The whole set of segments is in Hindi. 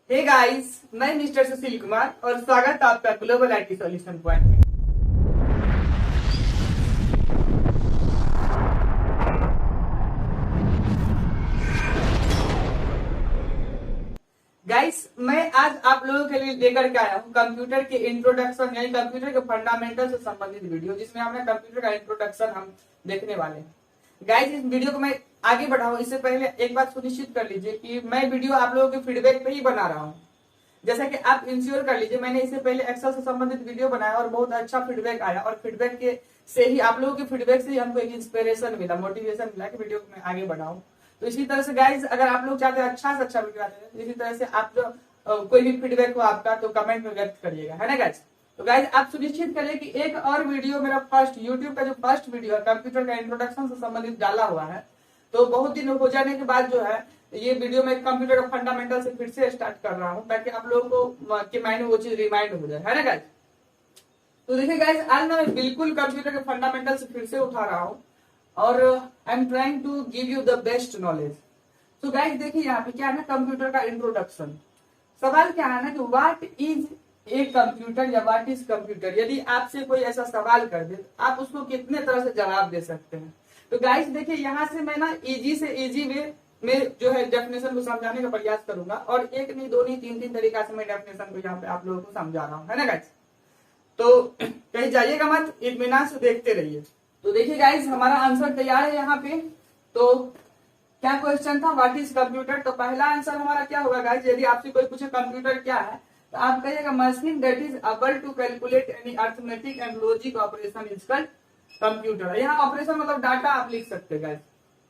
हे गाइस, मैं मिस्टर सुशील कुमार और स्वागत है आपका ग्लोबल आईटी सॉल्यूशन पॉइंट में। गाइस, मैं आज आप लोगों के लिए लेकर के आया हूँ कंप्यूटर के इंट्रोडक्शन यानी कंप्यूटर के फंडामेंटल से संबंधित वीडियो, जिसमें हमने कंप्यूटर का इंट्रोडक्शन हम देखने वाले हैं। गाइस, इस वीडियो को मैं आगे बढ़ाऊं इससे पहले एक बात सुनिश्चित कर लीजिए कि मैं वीडियो आप लोगों के फीडबैक पे ही बना रहा हूँ। जैसा कि आप इंश्योर कर लीजिए, मैंने इससे पहले एक्सेल से संबंधित वीडियो बनाया और बहुत अच्छा फीडबैक आया, और फीडबैक के से ही आप लोगों के फीडबैक से ही हमको एक इंस्पिरेशन मिला, मोटिवेशन मिला कि वीडियो को मैं आगे बढ़ाऊं। तो इसी तरह से गाइज, अगर आप लोग चाहते हैं अच्छा से अच्छा वीडियो आते हैं, इसी तरह से आप जो कोई भी फीडबैक हो आपका तो कमेंट में व्यक्त करिएगा, है ना गाइज। तो गाइज, आप सुनिश्चित करिए कि एक और वीडियो मेरा फर्स्ट यूट्यूब का जो फर्स्ट वीडियो है कंप्यूटर का इंट्रोडक्शन से संबंधित डाला हुआ है। तो बहुत दिन हो जाने के बाद जो है ये वीडियो में कंप्यूटर का फंडामेंटल से फिर से स्टार्ट कर रहा हूँ, ताकि आप लोगों को के माइंड में वो चीज रिमाइंड हो जाए, है ना गाइज। तो देखिए गाइज, आज मैं बिल्कुल कंप्यूटर के फंडामेंटल से फिर से उठा रहा हूँ और I am trying to give you the best knowledge. तो गाइज देखिए, यहाँ पे क्या है ना, कंप्यूटर का इंट्रोडक्शन। सवाल क्या है ना कि व्हाट इज ए कंप्यूटर या व्हाट इज कंप्यूटर। यदि आपसे कोई ऐसा सवाल कर दे तो आप उसको कितने तरह से जवाब दे सकते हैं। तो गाइज देखिए, यहाँ से मैं ना इजी से इजी वे में जो है डेफिनेशन को समझाने का प्रयास करूंगा, और एक नहीं दो नहीं तीन तरीका से मैं डेफिनेशन को यहाँ पे आप लोगों को समझा रहा हूँ, है ना गाइज। तो कहीं जाइएगा मत, इत्मीनान से देखते रहिए। तो देखिए गाइज, हमारा आंसर तैयार है यहाँ पे। तो क्या क्वेश्चन था, व्हाट इज कंप्यूटर। तो पहला आंसर हमारा क्या होगा गाइज, यदि आपसे कोई पूछे कंप्यूटर क्या है तो आप कहिएगा machine that is able to calculate any arithmetic and logic operation is called computer. यहाँ ऑपरेशन मतलब डाटा आप लिख सकते हैं गाइज।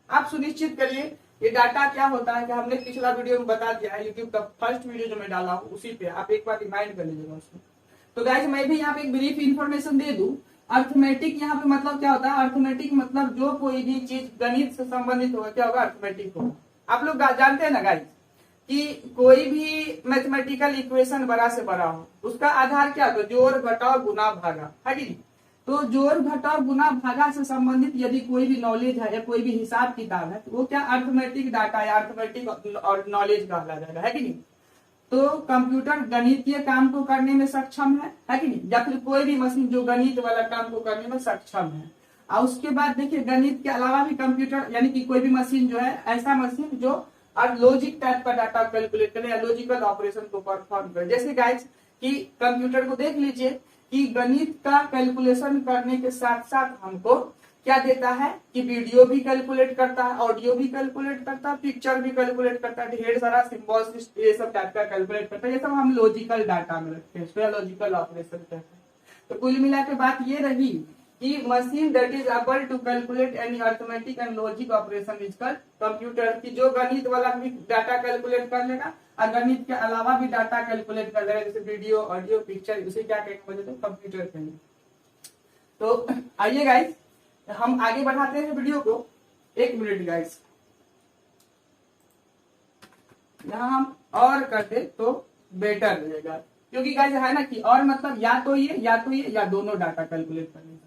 आप सुनिश्चित करिए ये डाटा क्या होता है कि हमने पिछला वीडियो में बता दिया है, यूट्यूब का फर्स्ट वीडियो जो मैं डाला हूँ उसी पे आप एक बार रिमाइंड कर लीजिएगा उसको। तो गाइज, मैं भी यहाँ पे एक ब्रीफ इंफॉर्मेशन दे दूं। अर्थमेटिक यहाँ पे मतलब क्या होता है, अर्थमेटिक मतलब जो कोई भी चीज गणित से संबंधित होगा क्या होगा, अर्थमेटिक होगा। आप लोग जानते हैं ना गाइज कि कोई भी मैथमेटिकल इक्वेशन बड़ा से बड़ा हो, उसका आधार क्या होगा, जोड़ घटाव गुना भागा, है कि नहीं। तो जोड़ घटाव गुना भागा से संबंधित यदि कोई भी नॉलेज है या कोई भी हिसाब किताब है तो वो क्या अर्थमेटिक डाटा या अर्थमेटिक नॉलेज कहला जाएगा, है कि नहीं। तो कंप्यूटर गणितीय काम को करने में सक्षम है कि नहीं, या फिर कोई भी मशीन जो गणित वाला काम को करने में सक्षम है। और उसके बाद देखिए, गणित के अलावा भी कंप्यूटर यानी कि कोई भी मशीन जो है ऐसा मशीन जो लॉजिक टाइप का डाटा कैलकुलेट करे या लॉजिकल ऑपरेशन को परफॉर्म करे। जैसे गाइस कि कंप्यूटर को देख लीजिए कि गणित का कैलकुलेशन करने के साथ साथ हमको क्या देता है कि वीडियो भी कैलकुलेट करता है, ऑडियो भी कैलकुलेट करता है, पिक्चर भी कैलकुलेट करता है, ढेर सारा सिंबल्स ये सब टाइप का कैलकुलेट करता है। ये सब हम लॉजिकल डाटा में रखते हैं, इसको लॉजिकल ऑपरेशन कहते हैं। तो कुल मिला के बात ये रही कि machine that is able to calculate any arithmetic and logic operation is called computer, की जो गणित वाला भी डाटा कैलकुलेट कर लेगा और गणित के अलावा भी डाटा कैलकुलेट कर लेगा, जैसे वीडियो ऑडियो पिक्चर, उसे क्या कहेंगे, तो कंप्यूटर कहेंगे। तो आइए गाइस, हम आगे बढ़ाते हैं वीडियो को। एक मिनट गाइस, यहाँ हम और करते तो बेटर रहेगा, क्योंकि गाइस है ना कि और मतलब या तो ये या दोनों डाटा कैलकुलेट करने।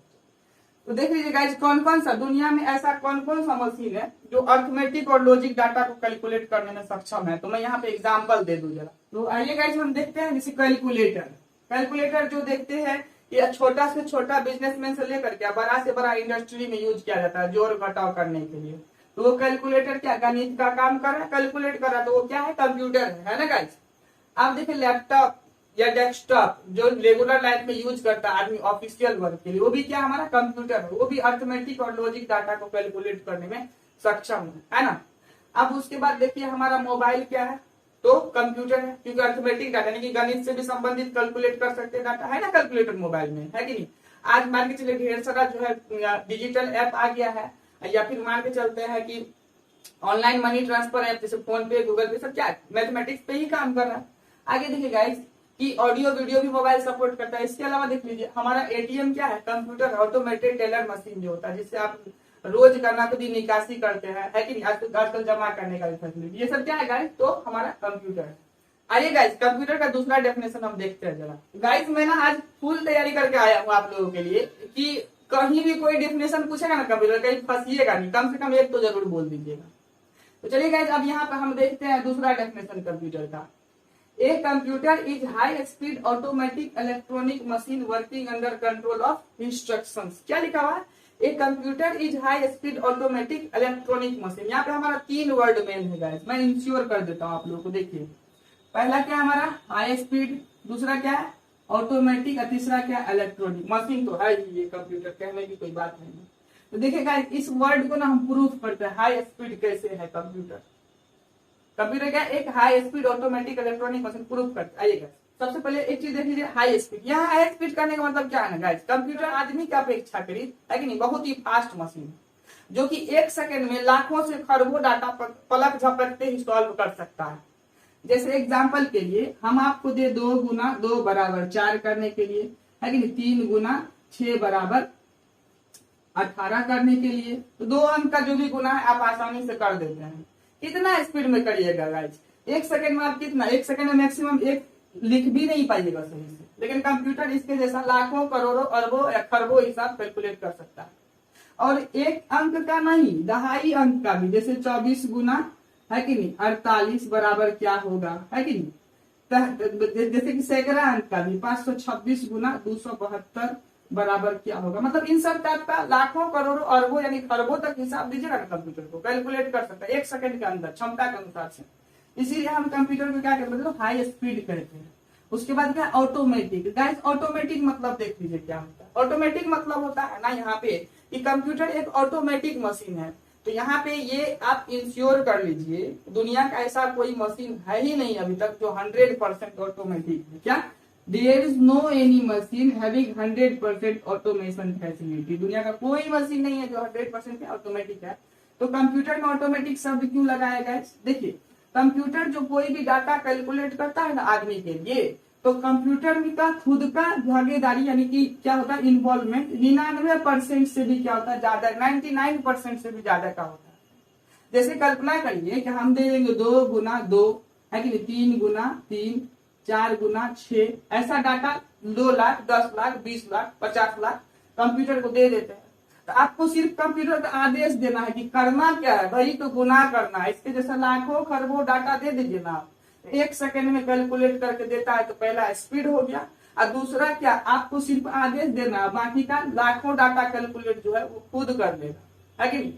तो देख लीजिए गाइस, कौन कौन सा दुनिया में ऐसा कौन कौन सा मशीन है जो अर्थमेटिक और लॉजिक डाटा को कैलकुलेट करने में सक्षम है। तो मैं यहाँ पे एग्जांपल दे दूं जरा। तो आइए गाइस, हम देखते हैं जैसे कैलकुलेटर जो देखते हैं ये छोटा से छोटा बिजनेसमैन से लेकर के बड़ा से बड़ा इंडस्ट्री में यूज किया जाता है जोड़ घटाव करने के लिए। तो वो कैलकुलेटर क्या गणित का काम कर रहा है, कैलकुलेट कर रहा है, तो वो क्या है, कंप्यूटर है ना गाइस। आप देखिए लैपटॉप या डेस्कटॉप जो रेगुलर लाइफ में यूज करता है आदमी ऑफिशियल वर्क के लिए, वो भी क्या हमारा कंप्यूटर है, वो भी अर्थमेटिक और लॉजिक डाटा को कैलकुलेट करने में सक्षम है ना। अब उसके बाद देखिए हमारा मोबाइल क्या है, तो कंप्यूटर है, क्योंकि अर्थमेटिक डाटा यानी कि गणित से भी संबंधित कैलकुलेट कर सकते हैं डाटा, है ना कैलकुलेटर मोबाइल में, है कि नहीं। आज मान के चलिए ढेर सारा जो है डिजिटल ऐप आ गया है, या फिर मान के चलते हैं कि ऑनलाइन मनी ट्रांसफर ऐप जैसे फोन पे गूगल पे सब क्या मैथमेटिक्स पे ही काम कर रहा है। आगे देखिए गाइस कि ऑडियो वीडियो भी मोबाइल सपोर्ट करता है। इसके अलावा देख लीजिए हमारा एटीएम क्या है, कंप्यूटर ऑटोमेटेड टेलर मशीन जो होता है, जिससे आप रोज करना खुद ही निकासी करते हैं, है कि नहीं, आजकल जमा करने का भी फैसिलिटी, ये सब क्या है गाइस, तो हमारा कंप्यूटर है। आइए गाइस, कंप्यूटर का दूसरा डेफिनेशन हम देखते हैं जरा। गाइस मैं ना आज फुल तैयारी करके आया हूँ आप लोगों के लिए कि कहीं भी कोई डेफिनेशन पूछेगा ना कंप्यूटर, कहीं फंसिएगा नहीं, कम से कम एक तो जरूर बोल दीजिएगा। तो चलिए गाइस, अब यहाँ पे हम देखते हैं दूसरा डेफिनेशन कंप्यूटर का। A computer is high speed automatic electronic machine working under control of instructions. क्या लिखा हुआ है? A computer is high speed automatic electronic machine. यहाँ पे हमारा 3 वर्ड मेन है गाइस, मैं इंश्योर कर देता हूँ आप लोगों को। देखिए पहला क्या है हमारा हाई स्पीड, दूसरा क्या है ऑटोमेटिक, और तीसरा क्या है इलेक्ट्रॉनिक। मशीन तो है ही ये कंप्यूटर, कहने की कोई बात नहीं है। तो देखिए गाइस इस वर्ड को ना हम प्रूफ करते हैं, हाई स्पीड कैसे है कंप्यूटर। कंप्यूटर क्या एक high speed automatic electronic machine proof करते हैं। आइएगा सबसे पहले एक चीज देख लीजिए, हाई स्पीड। यहाँ हाई स्पीड करने का मतलब क्या है ना गाइस, कंप्यूटर आदमी की अपेक्षा करीब है कि नहीं बहुत ही फास्ट मशीन, जो कि 1 सेकंड में लाखों से खरबों डाटा पलक झपकते ही सॉल्व कर सकता है। जैसे एग्जांपल के लिए हम आपको दे 2 गुना 2 बराबर 4 करने के लिए, है कि नहीं, 3 गुना 6 बराबर 18 करने के लिए, तो 2 अंक का जो भी गुना है आप आसानी से कर देते हैं। कितना स्पीड में करिएगा गाइस, 1 सेकंड में आप कितना, 1 सेकंड में मैक्सिमम एक लिख भी नहीं पाइएगा सही से, लेकिन कंप्यूटर इसके जैसा लाखों करोड़ों अरबों या खरबों हिसाब कैलकुलेट कर सकता है। और एक अंक का नहीं, दहाई अंक का भी, जैसे 24 गुना है कि नहीं 48 बराबर क्या होगा, है कि नहीं। जैसे कि सैकड़ा अंक का भी 526 गुना 272 बराबर क्या होगा। मतलब इन सब टाइप का लाखों करोड़ों अरबों यानी खरबों तक हिसाब दीजिएगा ना, कंप्यूटर को कैलकुलेट कर सकता है 1 सेकंड के अंदर क्षमता के अनुसार से। इसीलिए हम कंप्यूटर को क्या कहते हैं, हाई स्पीड कहते हैं। उसके बाद क्या ऑटोमेटिक। गाइस ऑटोमेटिक मतलब देख लीजिए क्या होता है। ऑटोमेटिक मतलब होता है ना यहाँ पे कि कंप्यूटर एक ऑटोमेटिक मशीन है। तो यहाँ पे ये आप इंश्योर कर लीजिए, दुनिया का ऐसा कोई मशीन है ही नहीं अभी तक जो 100% ऑटोमेटिक है। क्या there is no any machine having 100% automation facility. दुनिया का कोई मशीन नहीं है जो 100% ऑटोमेटिक है। तो कंप्यूटर में ऑटोमेटिक शब्द क्यों लगाया गया? देखिए कंप्यूटर जो कोई भी डाटा कैलकुलेट करता है ना आदमी के लिए, तो कंप्यूटर में का खुद का भागीदारी यानी कि क्या होता है इन्वॉल्वमेंट 99% से भी क्या होता है ज्यादा, 99% से भी ज्यादा का होता है। जैसे कल्पना करिए कि हम दे देंगे 2 गुना 2 है कि नहीं, 3 गुना 3, 4 गुना 6, ऐसा डाटा 2 लाख 10 लाख 20 लाख 50 लाख कंप्यूटर को दे देते हैं। तो आपको सिर्फ कंप्यूटर का आदेश देना है कि करना क्या है भाई, तो गुना करना है। इसके जैसा लाखों खरबों डाटा दे दीजिए ना, 1 सेकंड में कैलकुलेट करके देता है। तो पहला स्पीड हो गया, और दूसरा क्या आपको सिर्फ आदेश देना है, बाकी का लाखों डाटा कैलकुलेट जो है वो खुद कर लेगा, है कि नहीं।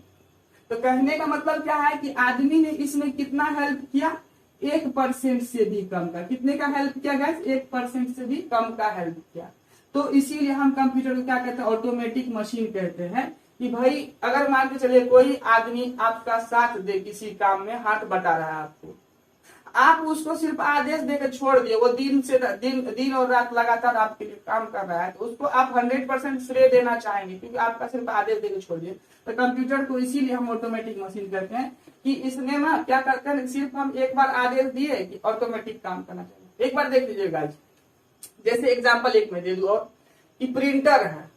तो कहने का मतलब क्या है कि आदमी ने इसमें कितना हेल्प किया, 1% से भी कम का। कितने का हेल्प किया गाइस, 1% से भी कम का हेल्प किया। तो इसीलिए हम कंप्यूटर को क्या कहते हैं, ऑटोमेटिक मशीन कहते हैं। कि भाई अगर मान के चलिए कोई आदमी आपका साथ दे किसी काम में, हाथ बटा रहा है आपको, आप उसको सिर्फ आदेश देकर छोड़ दिए, वो दिन और रात लगातार आपके लिए काम कर रहा है, तो उसको आप 100% श्रेय देना चाहेंगे क्योंकि आपका सिर्फ आदेश देकर छोड़ दिए। तो कंप्यूटर को इसीलिए हम ऑटोमेटिक मशीन कहते हैं कि इसने ना क्या करते हैं, सिर्फ हम एक बार आदेश दिए कि ऑटोमेटिक काम करना चाहिए। एक बार देख लीजिए गाइस, जैसे एग्जाम्पल एक में दे दूं और कि प्रिंटर है,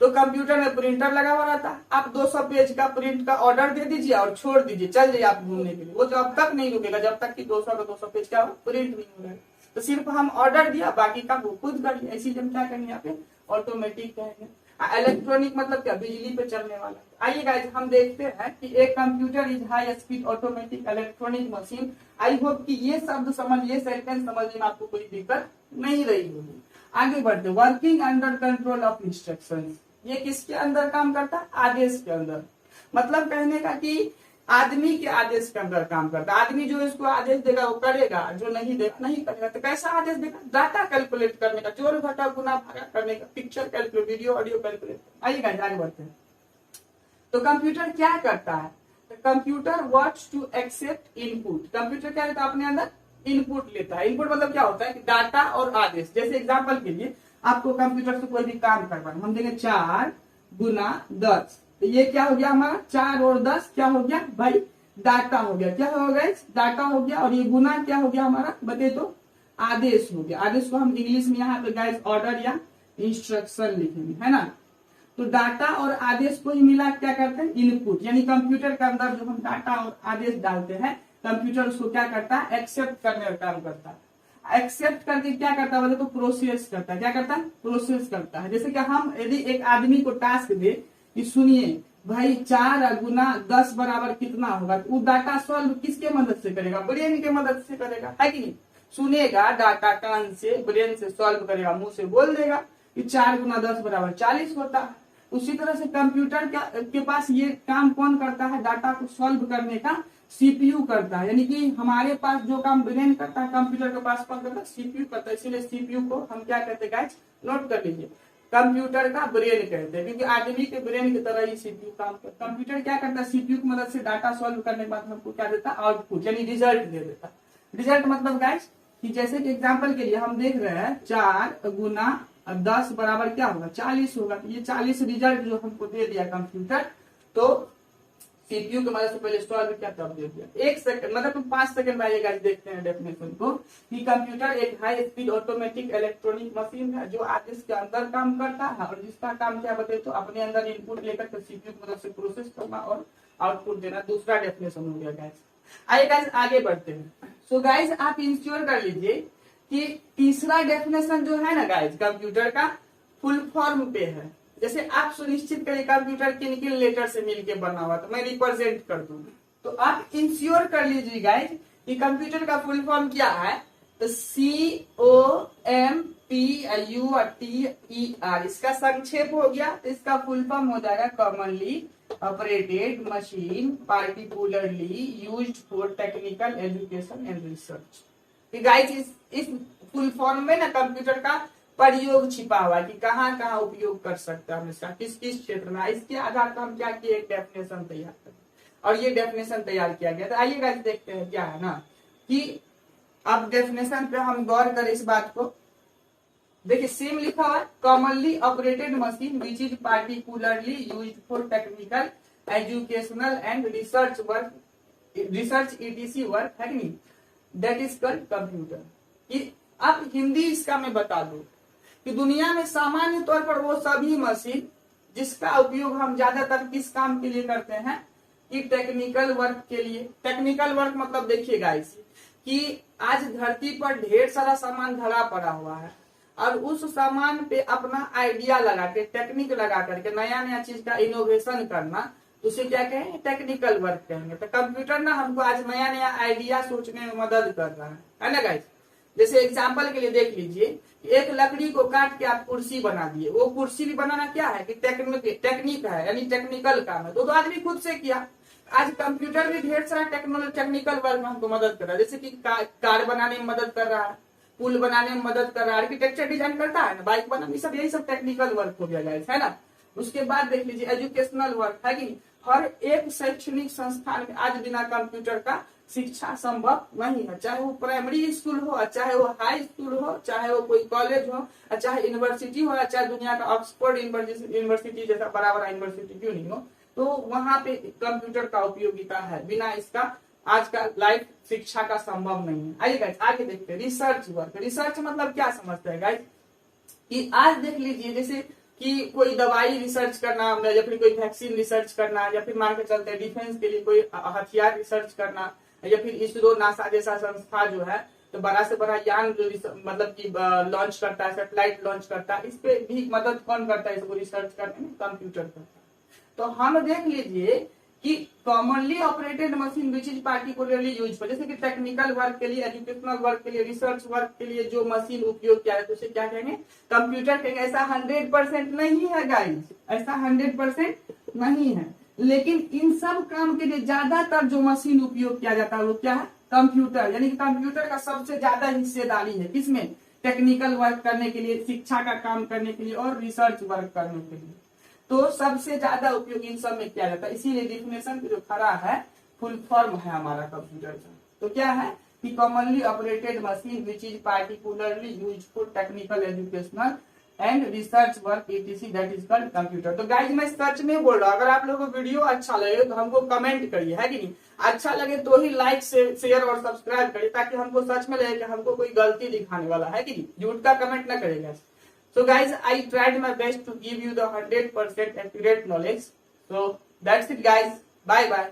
तो कंप्यूटर में प्रिंटर लगा हुआ रहता है। आप 200 पेज का प्रिंट का ऑर्डर दे दीजिए और छोड़ दीजिए, चल जाइए आप घूमने के लिए। वो जब तक नहीं रुकेगा जब तक कि 200 पेज का प्रिंट नहीं हो रहा है। तो सिर्फ हम ऑर्डर दिया, बाकी का वो खुद कर लिया। इसीलिए हम क्या करेंगे यहाँ पे ऑटोमेटिक कहेंगे। इलेक्ट्रॉनिक मतलब क्या, बिजली पे चलने वाला। आइए गाइस हम देखते हैं कि एक computer is high speed automatic electronic machine. I hope कि ये शब्द समझ, ये सेंटेंस समझने में आपको कोई दिक्कत नहीं रही होगी। आगे बढ़ते, working under control of instructions. ये किसके अंदर काम करता है, आदेश के अंदर। मतलब कहने का कि आदमी के आदेश के अंदर काम करता है। आदमी जो इसको आदेश देगा वो करेगा, जो नहीं देगा नहीं करेगा। तो कैसा आदेश देगा, डाटा कैलकुलेट करने का, जोड़ घटा गुना भागा करने का, picture calculate, video audio calculate. आइए आगे बढ़ते हैं। तो कंप्यूटर क्या करता है, computer what's to accept input. Computer क्या लेता है अपने अंदर, इनपुट लेता है। इनपुट मतलब क्या होता है कि डाटा और आदेश। जैसे एग्जांपल के लिए आपको कंप्यूटर से कोई भी काम करवाना, हम देंगे 4 गुना 10, तो ये क्या हो गया हमारा, 4 और 10 क्या हो गया भाई, डाटा हो गया। क्या हो गया, डाटा हो गया। और ये गुना क्या हो गया हमारा, बते तो आदेश हो गया। आदेश को हम इंग्लिश में यहाँ पे गाइस ऑर्डर या इंस्ट्रक्शन लिखेंगे, है ना। तो डाटा और आदेश को ही मिला क्या करते हैं, इनपुट। यानी कंप्यूटर के अंदर जो हम डाटा और आदेश डालते हैं, कंप्यूटर उसको क्या करता है, एक्सेप्ट करने का काम करता है। एक्सेप्ट करके क्या करता है बोले तो प्रोसेस करता है। क्या करता है, प्रोसेस करता है। जैसे कि हम यदि एक आदमी को टास्क दे कि सुनिए भाई 4 गुना 10 बराबर कितना होगा, तो वो डाटा सॉल्व किसके मदद से करेगा, ब्रेन के मदद से करेगा, है कि नहीं। सुनेगा डाटा कान से, ब्रेन से सॉल्व करेगा, मुंह से बोल देगा कि 4 गुना 10 बराबर 40 होता है। उसी तरह से कंप्यूटर के पास ये काम कौन करता है, डाटा को सॉल्व करने का सीपीयू करता है। यानी कि हमारे पास जो काम ब्रेन करता है, कंप्यूटर के पास कौन करता है, सीपीयू करता है। इसीलिए सीपीयू को हम क्या कहते हैं गाइस, नोट कर लीजिए, कंप्यूटर का ब्रेन कहते हैं, क्योंकि आदमी के ब्रेन की तरह ही सीपीयू काम करता है। कंप्यूटर क्या करता है, सीपीयू की मदद से डाटा सॉल्व करने के बाद हमको क्या देता है, आउटपुट यानी रिजल्ट दे देता है। रिजल्ट मतलब गाइस कि जैसे कि एग्जाम्पल के लिए हम देख रहे हैं 4 गुना 10 बराबर क्या होगा, 40 होगा। तो ये 40 रिजल्ट जो हमको दे दिया कंप्यूटर, तो सीपीयू की मदद से पहले सॉल्व किया तब दे दिया। 1 सेकंड मतलब 5 सेकंड में गाइस देखते हैं डेफिनेशन को, कि कंप्यूटर एक high speed automatic electronic machine है जो आदेश के अंदर काम करता है और जिसका काम क्या बताए, तो अपने अंदर इनपुट लेकर के सीपीयू की मदद से प्रोसेस करना और आउटपुट देना। दूसरा डेफिनेशन हो गया गाइस। आइए गाइस आगे बढ़ते हैं। सो गाइस आप इंश्योर कर लीजिए कि तीसरा डेफिनेशन जो है ना गाइस, कंप्यूटर का फुल फॉर्म पे है। जैसे आप सुनिश्चित करिए कंप्यूटर किन किन लेटर से मिलके बना हुआ, तो मैं रिप्रेजेंट कर दूंगा। तो आप इंश्योर कर लीजिए गाइस कि कंप्यूटर का फुल फॉर्म क्या है, तो COMPUTER, इसका संक्षेप हो गया। तो इसका फुल फॉर्म हो जाएगा commonly operated machine particularly used for technical education and research. Guys इस फुल फॉर्म में ना कंप्यूटर का प्रयोग छिपा हुआ है कि कहाँ कहाँ उपयोग कर सकते हैं हम इसका, किस किस क्षेत्र में। इसके आधार पर हम क्या किए, एक डेफिनेशन तैयार करें और ये डेफिनेशन तैयार किया गया। तो आइए गाइस देखते हैं क्या है ना, कि अब डेफिनेशन पे हम गौर करें इस बात को। देखिए सेम लिखा हुआ है, commonly operated machine which is particularly used for technical educational and research work, research ETC work है नहीं, दैट इज कॉल्ड कंप्यूटर। कि अब हिंदी इसका मैं बता दूं कि दुनिया में सामान्य तौर पर वो सभी मशीन जिसका उपयोग हम ज्यादातर किस काम के लिए करते हैं, कि टेक्निकल वर्क के लिए। टेक्निकल वर्क मतलब देखिए गाइस कि आज धरती पर ढेर सारा सामान धरा पड़ा हुआ है और उस सामान पे अपना आइडिया लगा के, टेक्निक लगा करके नया नया चीज का इनोवेशन करना, उसे क्या कहेंगे, टेक्निकल वर्क कहेंगे। तो कंप्यूटर ना हमको आज नया नया आइडिया सोचने में मदद कर रहा है ना गाइस। जैसे एग्जाम्पल के लिए देख लीजिए, एक लकड़ी को काट के आप कुर्सी बना दिए। वो कुर्सी भी बनाना क्या है कि टेक्निक है, यानी टेक्निकल काम है। तो आदमी खुद से किया। आज कंप्यूटर भी ढेर सारा टेक्निकल वर्क में हमको मदद कर रहा है। जैसे कि कार बनाने में मदद कर रहा है, पुल बनाने में मदद कर रहा है, आर्किटेक्चर डिजाइन करता है ना, बाइक बनाने, सब यही सब टेक्निकल वर्क हो गया गाइस, है ना। उसके बाद देख लीजिए एजुकेशनल वर्क है कि हर एक शैक्षणिक संस्थान में आज बिना कंप्यूटर का शिक्षा संभव नहीं है। चाहे वो प्राइमरी स्कूल हो, चाहे वो हाई स्कूल हो, चाहे वो कोई कॉलेज हो, चाहे यूनिवर्सिटी हो, चाहे दुनिया का ऑक्सफोर्ड यूनिवर्सिटी जैसा बड़ा बड़ा यूनिवर्सिटी क्यों नहीं हो, तो वहां पे कंप्यूटर का उपयोगिता है। बिना इसका आज का लाइफ शिक्षा का संभव नहीं है। आइए गाइस आगे देखते हैं रिसर्च वर्क। रिसर्च मतलब क्या समझते हैं गाइस, कि आज देख लीजिए जैसे कि कोई दवाई रिसर्च करना या फिर कोई वैक्सीन रिसर्च करना, या फिर मान के चलते हैं डिफेंस के लिए कोई हथियार रिसर्च करना, या फिर इसरो नासा जैसा संस्था जो है तो बड़ा से बड़ा यान जो मतलब कि लॉन्च करता है, सैटेलाइट लॉन्च करता है, इस पे भी मदद कौन करता है, इसको रिसर्च करने में कंप्यूटर करता है। तो हम देख लीजिए कि commonly operated machine which is particularly use for, जैसे कि टेक्निकल वर्क के लिए, एजुकेशनल वर्क के लिए, रिसर्च वर्क के लिए जो मशीन उपयोग किया है तो उसे क्या कहेंगे, कंप्यूटर कहेंगे। ऐसा 100% नहीं है गाइस, ऐसा 100% नहीं है, लेकिन इन सब काम के लिए ज्यादातर जो मशीन उपयोग किया जाता है वो क्या है, कंप्यूटर। यानी कि कंप्यूटर का सबसे ज्यादा हिस्सेदारी है किसमें, टेक्निकल वर्क करने के लिए, शिक्षा का काम करने के लिए और रिसर्च वर्क करने के लिए। तो सबसे ज्यादा उपयोग इन सब में किया जाता है। इसीलिए डिफिनेशन जो खड़ा है फुल फॉर्म है हमारा कंप्यूटर का, तो क्या है कि commonly operated machine which is particularly use for technical educational and research work ETC that is called computer. तो गाइज मैं सच में बोल रहा हूँ, अगर आप लोगों को वीडियो अच्छा लगे तो हमको कमेंट करिए, है कि नहीं। अच्छा लगे तो ही लाइक शेयर और सब्सक्राइब करिए, ताकि हमको सच में लगे कि हमको कोई गलती दिखाने वाला है कि नहीं, झूठ का कमेंट ना करेगा। So guys, I tried my best to give you the 100% accurate knowledge. So that's it guys. Bye bye.